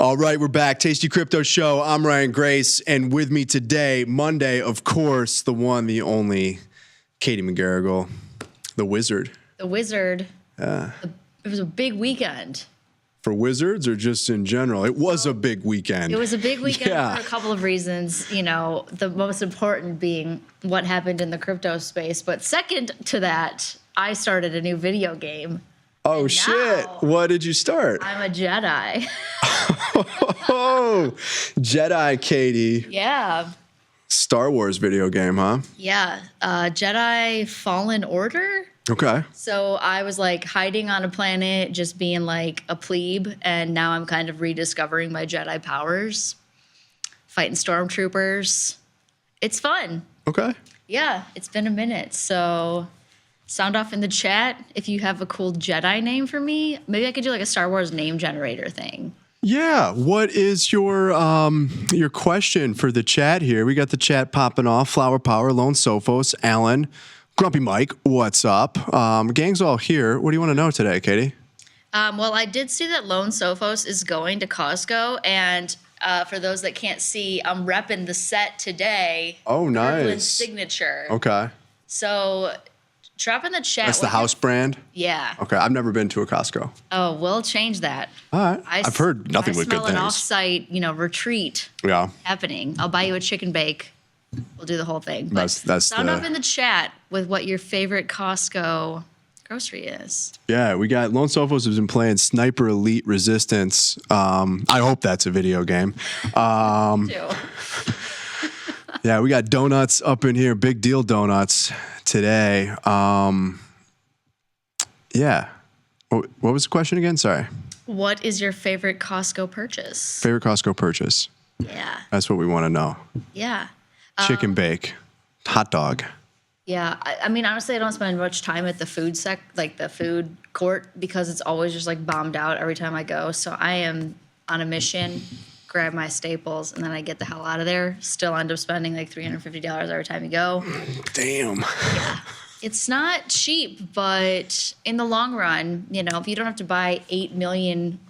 All right, we're back. Tasty Crypto Show. I'm Ryan Grace, and with me today, Monday, of course, the one, the only, Katie McGarrigle, the Wizard. The Wizard. It was a big weekend. For Wizards or just in general? It was a big weekend. It was a big weekend for a couple of reasons. You know, the most important being what happened in the crypto space. But second to that, I started a new video game. Oh, shit. What did you start? I'm a Jedi. Oh, Jedi, Katie. Yeah. Star Wars video game, huh? Yeah. Jedi Fallen Order. Okay. So I was like hiding on a planet, just being like a plebe. And now I'm kind of rediscovering my Jedi powers, fighting stormtroopers. It's fun. Okay. Yeah. It's been a minute. So sound off in the chat if you have a cool Jedi name for me. Maybe I could do like a Star Wars name generator thing. Yeah. What is your question for the chat here? We got the chat popping off. Flower Power, Lone Sophos, Alan, Grumpy Mike, what's up? Gang's all here. What do you want to know today, Katie? Well, I did see that Lone Sophos is going to Costco, and for those that can't see, I'm repping the set today. Oh, nice. Kirkland's signature. Okay. So drop in the chat. That's the house brand? Yeah. Okay. I've never been to a Costco. Oh, we'll change that. All right. I've heard nothing but good I smell things. an off-site, retreat happening. I'll buy you a chicken bake. We'll do the whole thing. But that's sound off in the chat with what your favorite Costco grocery is. Yeah, we got Lone Sophos has been playing Sniper Elite Resistance. I hope that's a video game. Yeah, we got donuts up in here, big deal donuts today. Yeah. What was the question again? Sorry. What is your favorite Costco purchase? Favorite Costco purchase? Yeah. That's what we want to know. Yeah. Chicken bake, hot dog. Yeah, I mean, honestly, I don't spend much time at the food the food court, because it's always just like bombed out every time I go. So I am on a mission, grab my staples, and then I get the hell out of there. Still end up spending like $350 every time you go. Damn. Yeah. It's not cheap, but in the long run, if you don't have to buy 8 million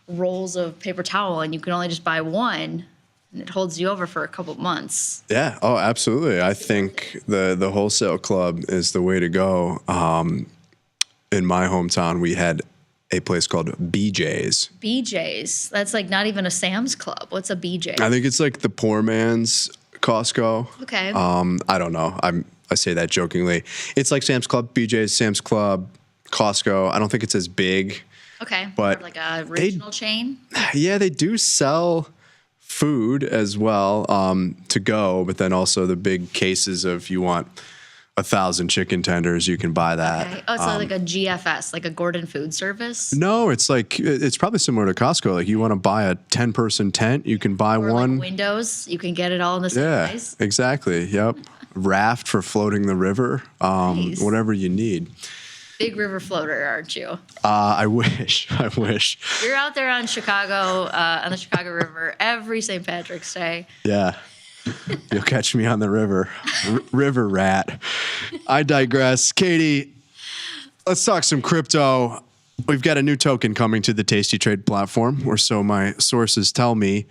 rolls of paper towel and you can only just buy one, and it holds you over for a couple months. Yeah. Oh, absolutely. I think the wholesale club is the way to go. In my hometown, we had a place called BJ's. BJ's. That's like not even a Sam's Club. What's a BJ's? I think it's like the poor man's Costco. Okay. I don't know. I say that jokingly. It's like Sam's Club, BJ's, Sam's Club, Costco. I don't think it's as big. Okay. But like a regional chain? Yeah, they do sell food as well to go, but then also the big cases of you want 1,000 chicken tenders, you can buy that. Okay. Oh, so like a GFS, like a Gordon Food Service? No, it's probably similar to Costco. Like you want to buy a 10-person tent, you can buy one. Like windows, you can get it all in the same place. Yeah, exactly. Yep. Raft for floating the river, Nice. Whatever you need. Big river floater, aren't you? I wish. You're out there on Chicago, on the Chicago River every St. Patrick's Day. Yeah. You'll catch me on the river. River rat. I digress. Katie, let's talk some crypto. We've got a new token coming to the Tastytrade platform, or so my sources tell me.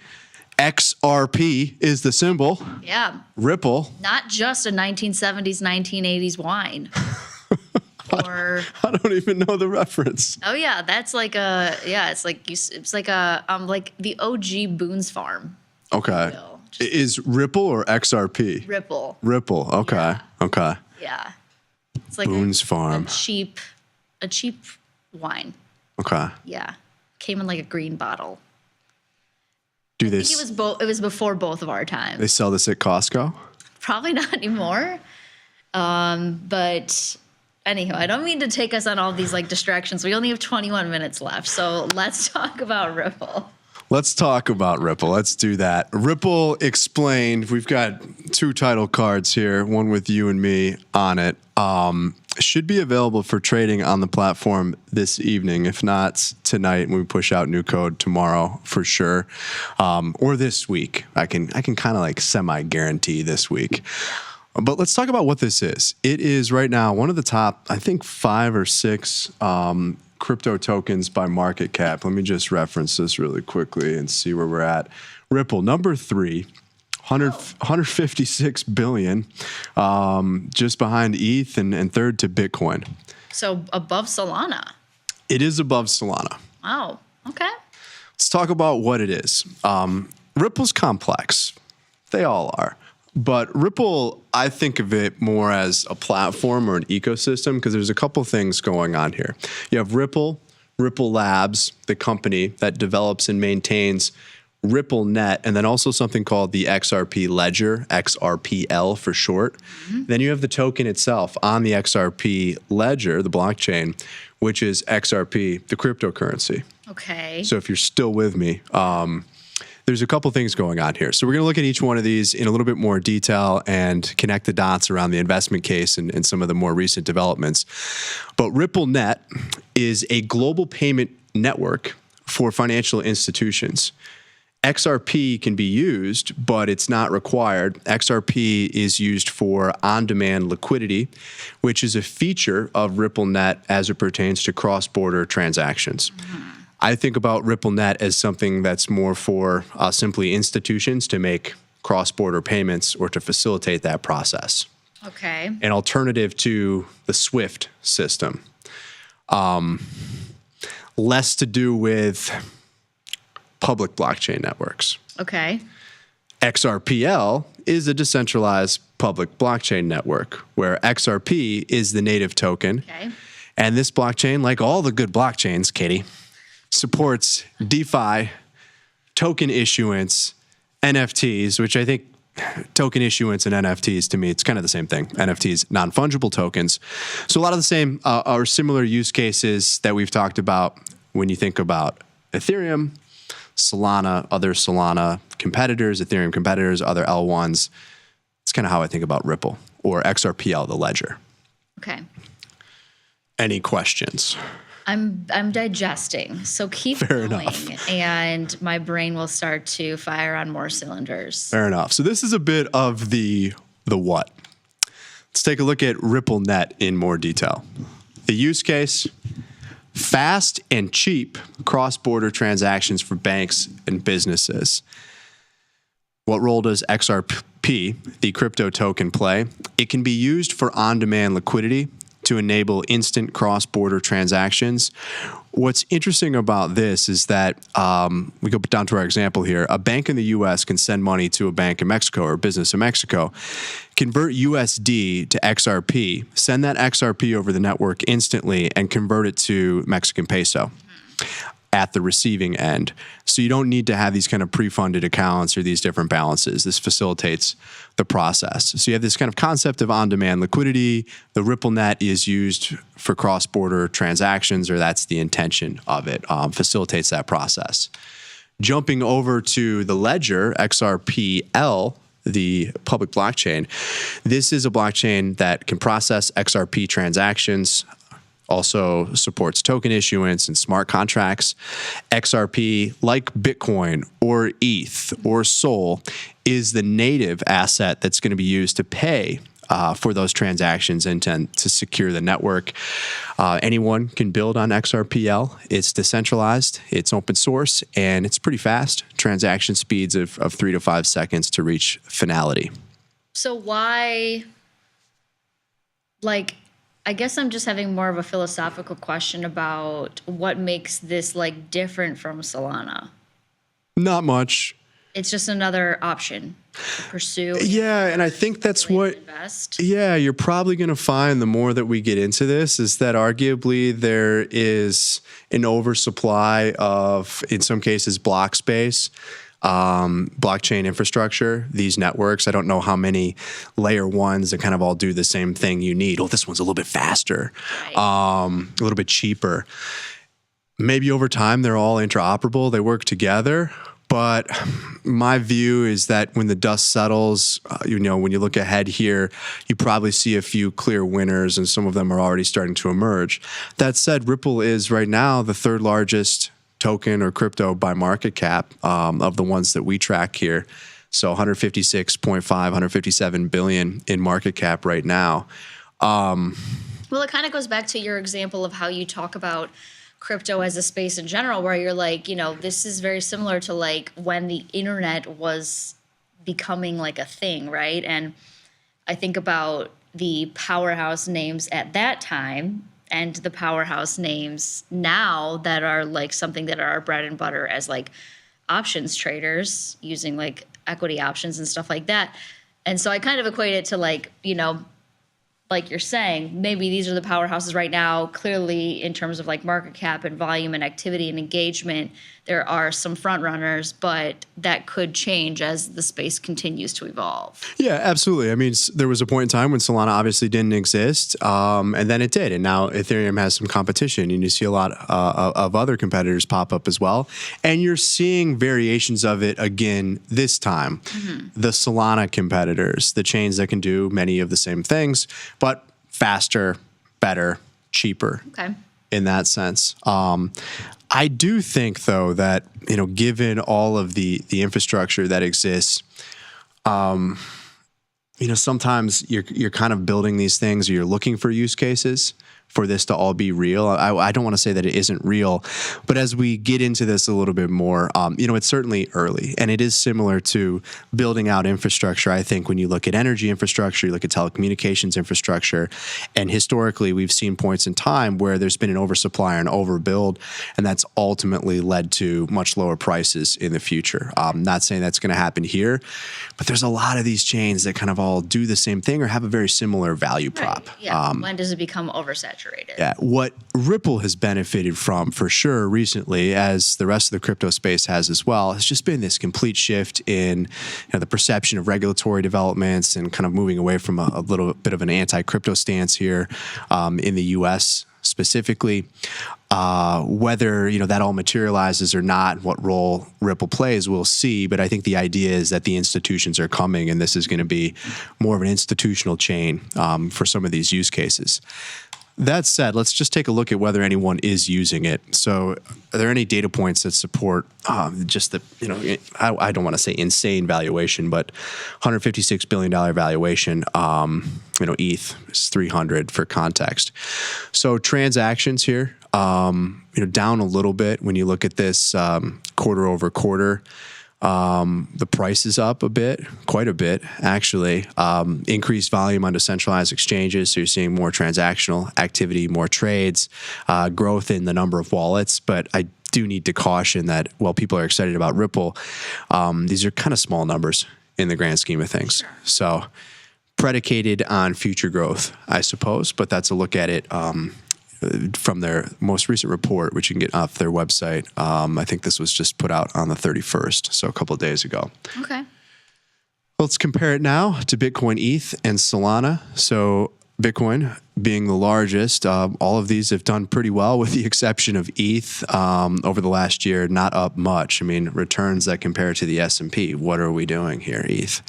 XRP is the symbol. Yeah. Ripple. Not just a 1970s, 1980s wine. Or I don't even know the reference. Oh yeah, that's like it's like the OG Boone's Farm. Okay. Is Ripple or XRP? Ripple. Ripple. Okay. Yeah. Okay. Yeah. It's like Boone's Farm. A cheap wine. Okay. Yeah. Came in like a green bottle. I think it was before both of our times. They sell this at Costco? Probably not anymore. But anyhow, I don't mean to take us on all these like distractions. We only have 21 minutes left. So let's talk about Ripple. Let's talk about Ripple. Let's do that. Ripple Explained. We've got 2 title cards here, one with you and me on it. Should be available for trading on the platform this evening. If not, tonight when we push out new code tomorrow for sure. Or this week. I can kind of like semi-guarantee this week. But let's talk about what this is. It is right now one of the top, I think, 5 or 6 crypto tokens by market cap. Let me just reference this really quickly and see where we're at. Ripple, number 3, 156 billion, just behind ETH and third to Bitcoin. So above Solana. It is above Solana. Wow. Okay. Let's talk about what it is. Ripple's complex. They all are. But Ripple, I think of it more as a platform or an ecosystem because there's a couple things going on here. You have Ripple Labs, the company that develops and maintains RippleNet, and then also something called the XRP ledger, XRPL for short. Mm-hmm. Then you have the token itself on the XRP ledger, the blockchain, which is XRP, the cryptocurrency. Okay. So if you're still with me, there's a couple things going on here. So we're going to look at each one of these in a little bit more detail and connect the dots around the investment case and some of the more recent developments. But RippleNet is a global payment network for financial institutions. XRP can be used, but it's not required. XRP is used for on-demand liquidity, which is a feature of RippleNet as it pertains to cross-border transactions. Mm-hmm. I think about RippleNet as something that's more for simply institutions to make cross-border payments or to facilitate that process. Okay. An alternative to the SWIFT system. Less to do with public blockchain networks. Okay. XRPL is a decentralized public blockchain network where XRP is the native token. Okay. And this blockchain, like all the good blockchains, Katie, supports DeFi, token issuance, NFTs, which I think token issuance and NFTs, to me, it's kind of the same thing. NFTs, non-fungible tokens. So a lot of the same or similar use cases that we've talked about when you think about Ethereum, Solana, other Solana competitors, Ethereum competitors, other L1s. It's kind of how I think about Ripple or XRPL, the ledger. Okay. Any questions? I'm digesting, so keep Fair going, enough. and my brain will start to fire on more cylinders. Fair enough. So this is a bit of the what. Let's take a look at RippleNet in more detail. The use case: fast and cheap cross-border transactions for banks and businesses. What role does XRP, the crypto token, play? It can be used for on-demand liquidity to enable instant cross-border transactions. What's interesting about this is that we go down to our example here. A bank in the U.S. can send money to a bank in Mexico or a business in Mexico, convert USD to XRP, send that XRP over the network instantly, and convert it to Mexican peso at the receiving end. So you don't need to have these kind of pre-funded accounts or these different balances. This facilitates the process. So you have this kind of concept of on-demand liquidity. The RippleNet is used for cross-border transactions, or that's the intention of it, facilitates that process. Jumping over to the ledger, XRPL, the public blockchain, this is a blockchain that can process XRP transactions, also supports token issuance and smart contracts. XRP, like Bitcoin or ETH or Sol, is the native asset that's going to be used to pay for those transactions and to secure the network. Anyone can build on XRPL. It's decentralized, it's open source, and it's pretty fast. Transaction speeds of 3 to 5 seconds to reach finality. So why, I guess I'm just having more of a philosophical question about what makes this different from Solana. Not much. It's just another option to pursue. Yeah, and I think that's what. Invest. Yeah, you're probably going to find the more that we get into this is that arguably there is an oversupply of, in some cases, block space. Blockchain infrastructure, these networks. I don't know how many layer ones that kind of all do the same thing you need. Oh, this one's a little bit faster, right. A little bit cheaper. Maybe over time they're all interoperable. They work together. But my view is that when the dust settles, when you look ahead here, you probably see a few clear winners, and some of them are already starting to emerge. That said, Ripple is right now the third largest token or crypto by market cap of the ones that we track here. So 156.5, 157 billion in market cap right now. Well, it kind of goes back to your example of how you talk about crypto as a space in general, where you're like, this is very similar to like when the internet was becoming like a thing, right? And I think about the powerhouse names at that time and the powerhouse names now that are like something that are our bread and butter as like options traders using like equity options and stuff like that. And so I kind of equate it to like, like you're saying, maybe these are the powerhouses right now. Clearly, in terms of like market cap and volume and activity and engagement, there are some front runners, but that could change as the space continues to evolve. Yeah, absolutely. I mean, there was a point in time when Solana obviously didn't exist, and then it did. And now Ethereum has some competition, and you see a lot of other competitors pop up as well. And you're seeing variations of it again this time. The Solana competitors, the chains that can do many of the same things, but faster, better, cheaper. Okay. In that sense. I do think, though, that, given all of the infrastructure that exists, sometimes you're kind of building these things, or you're looking for use cases for this to all be real. I don't want to say that it isn't real, but as we get into this a little bit more, it's certainly early, and it is similar to building out infrastructure. I think when you look at energy infrastructure, you look at telecommunications infrastructure, and historically we've seen points in time where there's been an oversupply or an overbuild, and that's ultimately led to much lower prices in the future. Not saying that's going to happen here, but there's a lot of these chains that kind of all do the same thing or have a very similar value prop. Right. Yeah. When does it become oversaturated? Yeah, what Ripple has benefited from for sure recently, as the rest of the crypto space has as well, has just been this complete shift in the perception of regulatory developments and kind of moving away from a little bit of an anti-crypto stance here in the U.S. specifically. Whether that all materializes or not, what role Ripple plays, we'll see. But I think the idea is that the institutions are coming, and this is going to be more of an institutional chain for some of these use cases. That said, let's just take a look at whether anyone is using it. So are there any data points that support just the, I don't want to say insane valuation, but $156 billion valuation, ETH is 300 for context. So transactions here, down a little bit when you look at this quarter over quarter. The price is up a bit, quite a bit, actually. Increased volume on decentralized exchanges, so you're seeing more transactional activity, more trades, growth in the number of wallets. But I do need to caution that while people are excited about Ripple, these are kind of small numbers in the grand scheme of things. Sure. So predicated on future growth, I suppose, but that's a look at it from their most recent report, which you can get off their website. I think this was just put out on the 31st, so a couple of days ago. Okay. Let's compare it now to Bitcoin, ETH, and Solana. So Bitcoin being the largest, all of these have done pretty well with the exception of ETH over the last year, not up much. I mean, returns that compare to the S&P. What are we doing here, ETH?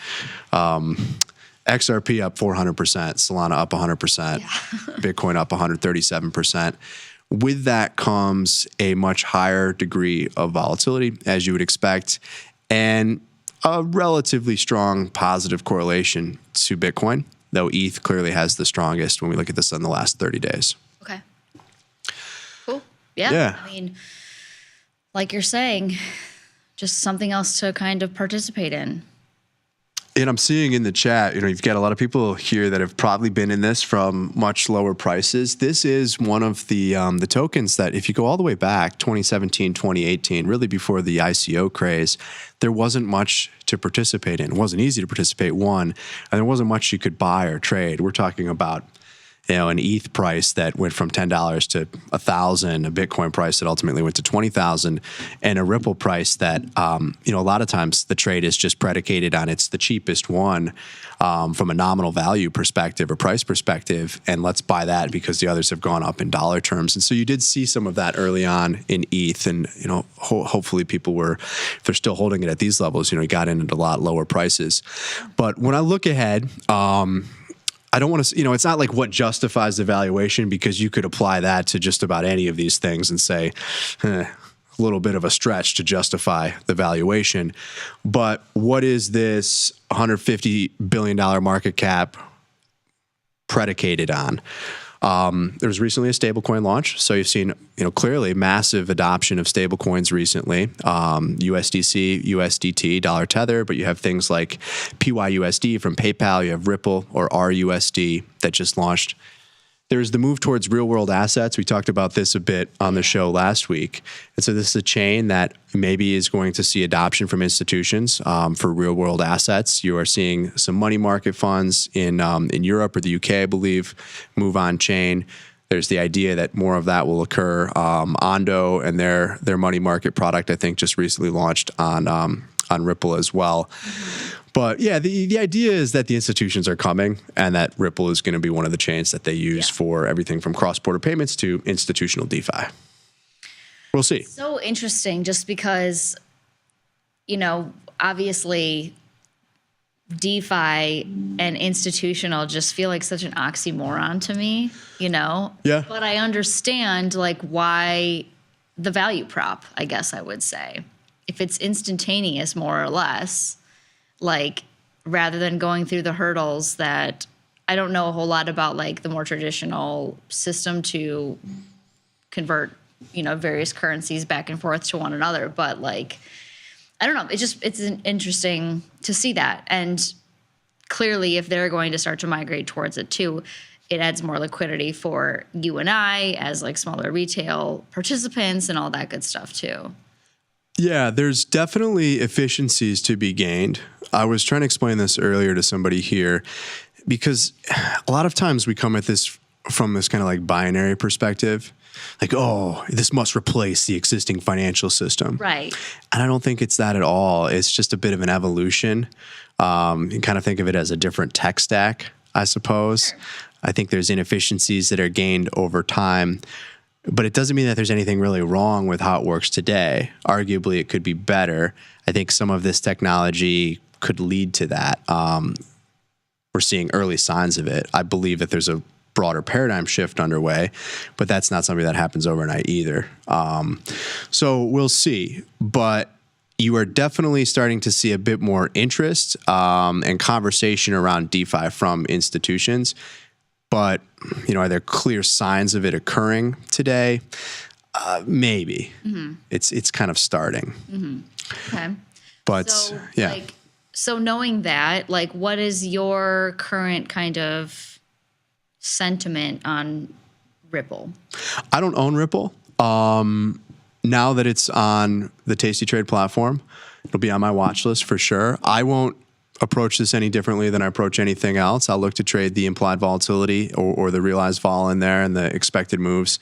XRP up 400%, Solana up 100%, yeah. Bitcoin up 137%. With that comes a much higher degree of volatility, as you would expect, and a relatively strong positive correlation to Bitcoin, though ETH clearly has the strongest when we look at this in the last 30 days. Okay. Cool. Yeah. I mean, like you're saying, just something else to kind of participate in. And I'm seeing in the chat, you've got a lot of people here that have probably been in this from much lower prices. This is one of the tokens that, if you go all the way back, 2017, 2018, really before the ICO craze, there wasn't much to participate in. It wasn't easy to participate, one, and there wasn't much you could buy or trade. We're talking about an ETH price that went from $10 to $1,000, a Bitcoin price that ultimately went to $20,000, and a Ripple price that, a lot of times the trade is just predicated on it's the cheapest one from a nominal value perspective or price perspective, and let's buy that because the others have gone up in dollar terms. And so you did see some of that early on in ETH, and hopefully people were, if they're still holding it at these levels, got in at a lot lower prices. But when I look ahead, I don't want to, it's not like what justifies the valuation, because you could apply that to just about any of these things and say, a little bit of a stretch to justify the valuation. But what is this $150 billion market cap predicated on? There was recently a stablecoin launch, so you've seen clearly massive adoption of stablecoins recently. USDC, USDT, dollar tether, but you have things like PYUSD from PayPal. You have Ripple or RUSD that just launched. There's the move towards real-world assets. We talked about this a bit on the show last week. And so this is a chain that maybe is going to see adoption from institutions for real-world assets. You are seeing some money market funds in Europe or the UK, I believe, move on chain. There's the idea that more of that will occur. Ondo and their money market product, I think, just recently launched on Ripple as well. But yeah, the idea is that the institutions are coming and that Ripple is going to be one of the chains that they use for everything from cross-border payments to institutional DeFi. We'll see. So interesting just because, obviously DeFi and institutional just feel like such an oxymoron to me, Yeah. But I understand why the value prop, I guess I would say. If it's instantaneous, more or less, rather than going through the hurdles that I don't know a whole lot about, the more traditional system to convert, various currencies back and forth to one another. But I don't know. It's interesting to see that. And clearly, if they're going to start to migrate towards it too, it adds more liquidity for you and I as smaller retail participants and all that good stuff too. Yeah, there's definitely efficiencies to be gained. I was trying to explain this earlier to somebody here because a lot of times we come at this from this kind of binary perspective, this must replace the existing financial system. Right. And I don't think it's that at all. It's just a bit of an evolution. You kind of think of it as a different tech stack, I suppose. Sure. I think there's inefficiencies that are gained over time. But it doesn't mean that there's anything really wrong with how it works today. Arguably, it could be better. I think some of this technology could lead to that. We're seeing early signs of it. I believe that there's a broader paradigm shift underway, but that's not something that happens overnight either. So we'll see. But you are definitely starting to see a bit more interest and conversation around DeFi from institutions. But, are there clear signs of it occurring today? Maybe. Mm-hmm. It's kind of starting. Mm-hmm. Okay. But, yeah. So knowing that, what is your current kind of sentiment on Ripple? I don't own Ripple. Now that it's on the Tastytrade platform, it'll be on my watch list for sure. I won't approach this any differently than I approach anything else. I'll look to trade the implied volatility or the realized vol in there and the expected moves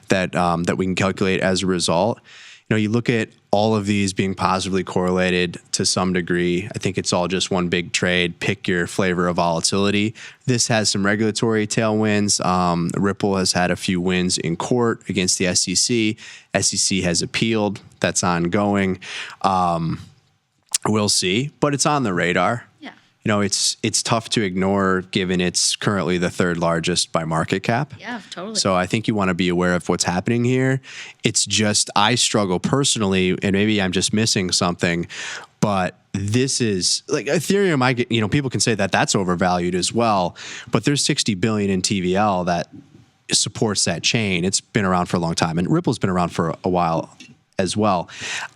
that we can calculate as a result. You look at all of these being positively correlated to some degree. I think it's all just one big trade. Pick your flavor of volatility. This has some regulatory tailwinds. Ripple has had a few wins in court against the SEC. SEC has appealed. That's ongoing. We'll see, but it's on the radar. Yeah. It's tough to ignore given it's currently the third largest by market cap. Yeah, totally. So I think you want to be aware of what's happening here. It's just I struggle personally, and maybe I'm just missing something, but this is Ethereum. I get people can say that that's overvalued as well, but there's 60 billion in TVL that supports that chain. It's been around for a long time, and Ripple's been around for a while as well.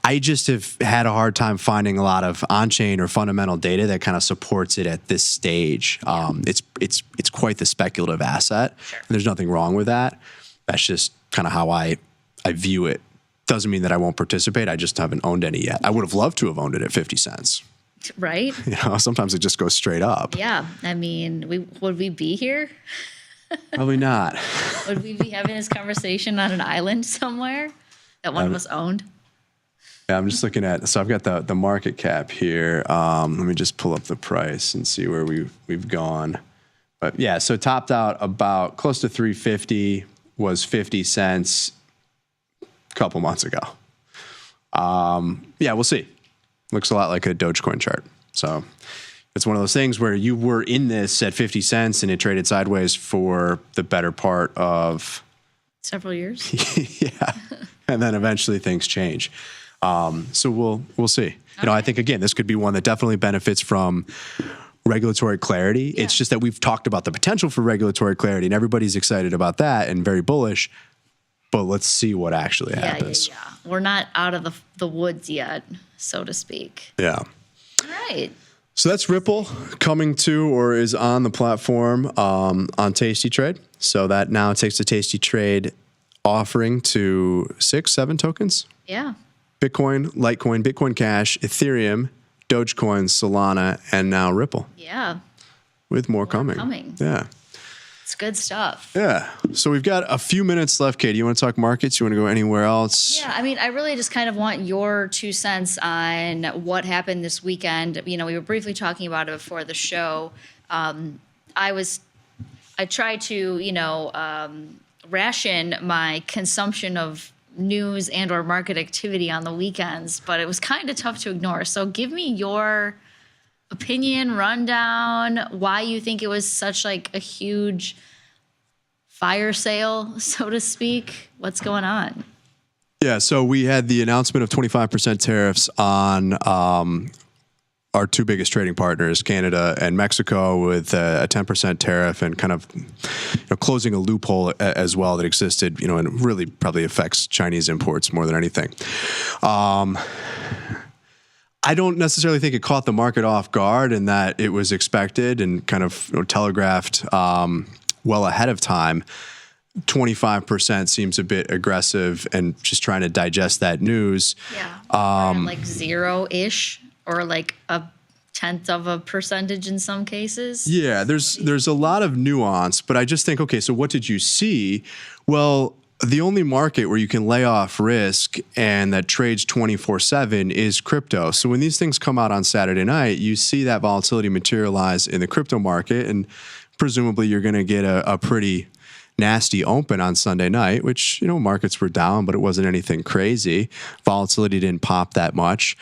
I just have had a hard time finding a lot of on-chain or fundamental data that kind of supports it at this stage. It's quite the speculative asset. Sure. And there's nothing wrong with that. That's just kind of how I view it. Doesn't mean that I won't participate. I just haven't owned any yet. I would have loved to have owned it at 50 cents. Right? Sometimes it just goes straight up. Yeah. I mean, would we be here? Probably not. Would we be having this conversation on an island somewhere that one of us owned? Yeah, I'm just looking at, so I've got the market cap here. Let me just pull up the price and see where we've gone. But yeah, so topped out about close to 350, was 50 cents a couple months ago. Yeah, we'll see. Looks a lot like a Dogecoin chart. So it's one of those things where you were in this at 50 cents and it traded sideways for the better part of several years. Yeah. And then eventually things change. So we'll see. I think again, this could be one that definitely benefits from regulatory clarity. Yeah. It's just that we've talked about the potential for regulatory clarity, and everybody's excited about that and very bullish. But let's see what actually happens. Yeah. We're not out of the woods yet, so to speak. Yeah. All right. So that's Ripple coming to or is on the platform on Tastytrade. So that now takes the Tastytrade offering to 6-7 tokens. Yeah. Bitcoin, Litecoin, Bitcoin Cash, Ethereum, Dogecoin, Solana, and now Ripple. Yeah. With more coming. Yeah. It's good stuff. Yeah. So we've got a few minutes left, Katie. You want to talk markets? You want to go anywhere else? Yeah, I mean, I really just kind of want your 2 cents on what happened this weekend. You know, we were briefly talking about it before the show. I tried to, ration my consumption of news and or market activity on the weekends, but it was kind of tough to ignore. So give me your opinion, rundown, why you think it was such like a huge fire sale, so to speak. What's going on? Yeah, so we had the announcement of 25% tariffs on our 2 biggest trading partners, Canada and Mexico, with a 10% tariff and kind of closing a loophole as well that existed, and really probably affects Chinese imports more than anything. I don't necessarily think it caught the market off guard and that it was expected and kind of telegraphed well ahead of time. 25% seems a bit aggressive and just trying to digest that news. Yeah. Like zero-ish or like a 0.1% in some cases. Yeah, there's a lot of nuance, but I just think, okay, so what did you see? Well, the only market where you can lay off risk and that trades 24/7 is crypto. So when these things come out on Saturday night, you see that volatility materialize in the crypto market, and presumably you're going to get a pretty nasty open on Sunday night, which, markets were down, but it wasn't anything crazy. Volatility didn't pop that much.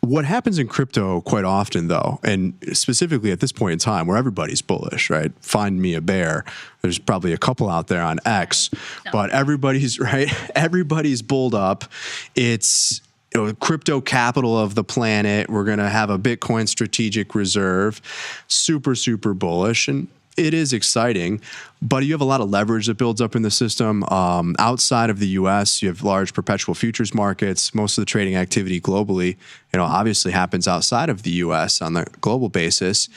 What happens in crypto quite often, though, and specifically at this point in time where everybody's bullish, right? Find me a bear. There's probably a couple out there on X, but everybody's right. Everybody's bulled up. It's crypto capital of the planet. We're going to have a Bitcoin strategic reserve. Super, super bullish. And it is exciting, but you have a lot of leverage that builds up in the system. Outside of the U.S., you have large perpetual futures markets. Most of the trading activity globally, obviously happens outside of the U.S. on the global basis.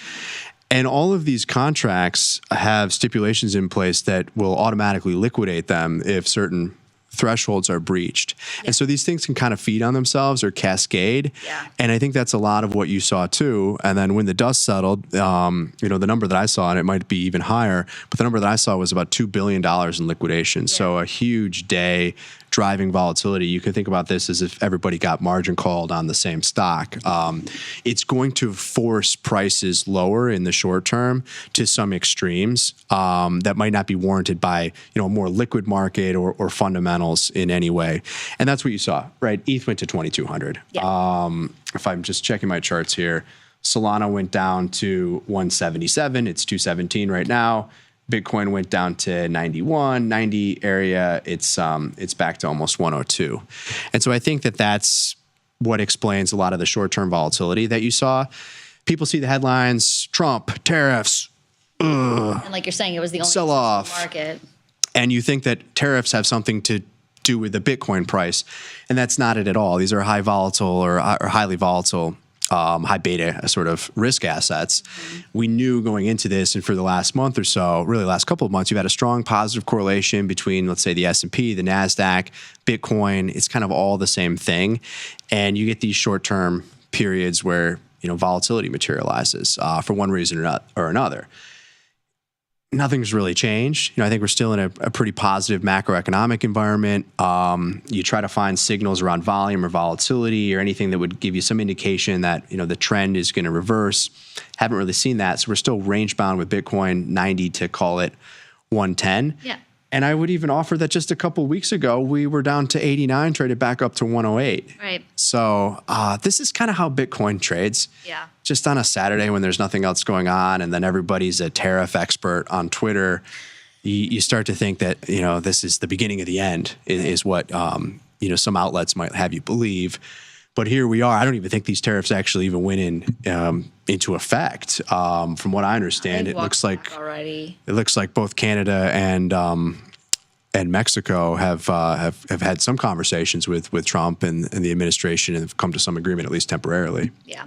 And all of these contracts have stipulations in place that will automatically liquidate them if certain thresholds are breached. Yeah. And so these things can kind of feed on themselves or cascade. Yeah. And I think that's a lot of what you saw too. And then when the dust settled, the number that I saw, and it might be even higher, but the number that I saw was about $2 billion in liquidation. Yeah. So a huge day driving volatility. You can think about this as if everybody got margin called on the same stock. It's going to force prices lower in the short term to some extremes that might not be warranted by a more liquid market or fundamentals in any way. And that's what you saw, right? ETH went to 2,200. Yeah. If I'm just checking my charts here, Solana went down to 177. It's 217 right now. Bitcoin went down to 91, 90 area. It's back to almost 102. And so I think that that's what explains a lot of the short-term volatility that you saw. People see the headlines, Trump, tariffs. And like you're saying, it was the only sell-off market. And you think that tariffs have something to do with the Bitcoin price. And that's not it at all. These are high volatile or highly volatile high beta sort of risk assets. Mm-hmm. We knew going into this, and for the last month or so, really last couple of months, you've had a strong positive correlation between, let's say, the S&P, the NASDAQ, Bitcoin. It's kind of all the same thing. And you get these short-term periods where, volatility materializes for one reason or another. Nothing's really changed. I think we're still in a pretty positive macroeconomic environment. You try to find signals around volume or volatility or anything that would give you some indication that, the trend is going to reverse. Haven't really seen that. So we're still range bound with Bitcoin 90 to call it 110. Yeah. And I would even offer that just a couple of weeks ago, we were down to 89, traded back up to 108. Right. So this is kind of how Bitcoin trades. Yeah. Just on a Saturday when there's nothing else going on, and then everybody's a tariff expert on Twitter, you start to think that, this is the beginning of the end is what, some outlets might have you believe. But here we are. I don't even think these tariffs actually even went into effect. From what I understand, it looks like both Canada and Mexico have had some conversations with Trump and the administration and have come to some agreement, at least temporarily. Yeah.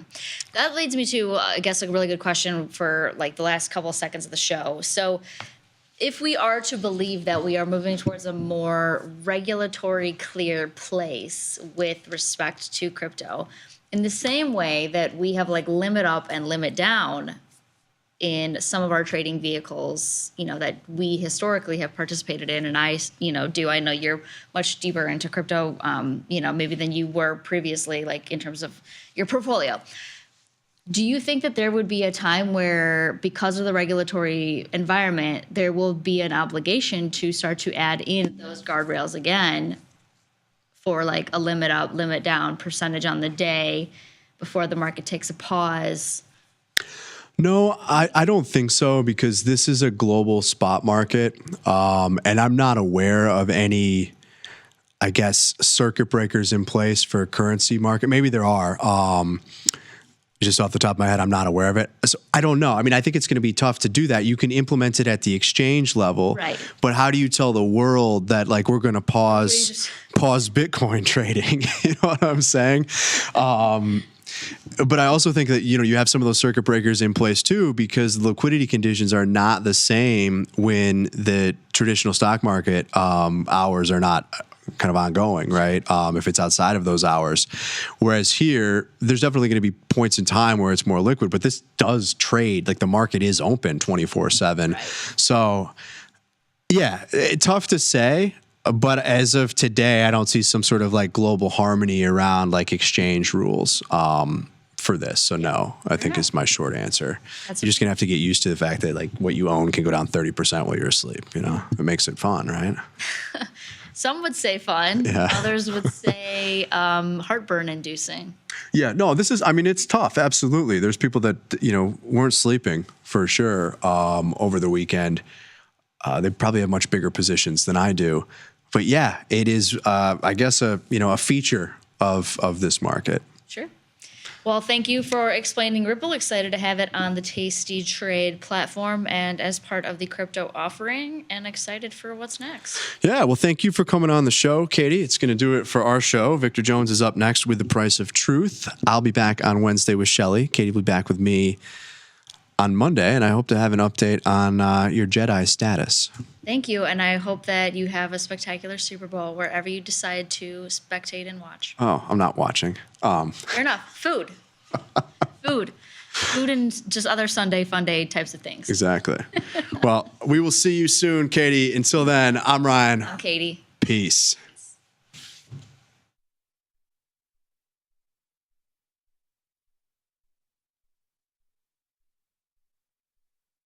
That leads me to, I guess, a really good question for like the last couple of seconds of the show. So if we are to believe that we are moving towards a more regulatory clear place with respect to crypto, in the same way that we have like limit up and limit down in some of our trading vehicles, that we historically have participated in, and I know you're much deeper into crypto, maybe than you were previously, like in terms of your portfolio. Do you think that there would be a time where, because of the regulatory environment, there will be an obligation to start to add in those guardrails again for like a limit up, limit down percentage on the day before the market takes a pause? No, I don't think so, because this is a global spot market, and I'm not aware of any, I guess, circuit breakers in place for a currency market. Maybe there are. Just off the top of my head, I'm not aware of it. So I don't know. I mean, I think it's going to be tough to do that. You can implement it at the exchange level, right? But how do you tell the world that like we're going to pause Bitcoin trading? You know what I'm saying? But I also think that, you have some of those circuit breakers in place too, because the liquidity conditions are not the same when the traditional stock market hours are not kind of ongoing, right? If it's outside of those hours. Whereas here, there's definitely going to be points in time where it's more liquid, but this does trade, like the market is open 24/7. Right. So yeah, tough to say. But as of today, I don't see some sort of like global harmony around like exchange rules for this. So no, I think is my short answer. You're just gonna have to get used to the fact that like what you own can go down 30% while you're asleep. It makes it fun, right? Some would say fun. Yeah. Others would say heartburn inducing. Yeah, no, it's tough. Absolutely. There's people that, weren't sleeping for sure over the weekend. They probably have much bigger positions than I do. But yeah, it is, I guess, a feature of this market. Sure. Well, thank you for explaining Ripple. Excited to have it on the Tastytrade platform and as part of the crypto offering, and excited for what's next. Yeah, well, thank you for coming on the show, Katie. It's going to do it for our show. Victor Jones is up next with The Price of Truth. I'll be back on Wednesday with Shelly. Katie will be back with me on Monday, and I hope to have an update on your Jedi status. Thank you, and I hope that you have a spectacular Super Bowl wherever you decide to spectate and watch. Oh, I'm not watching. Fair enough. Food. Food and just other Sunday fun day types of things. Exactly. Well, we will see you soon, Katie. Until then, I'm Ryan. I'm Katie. Peace.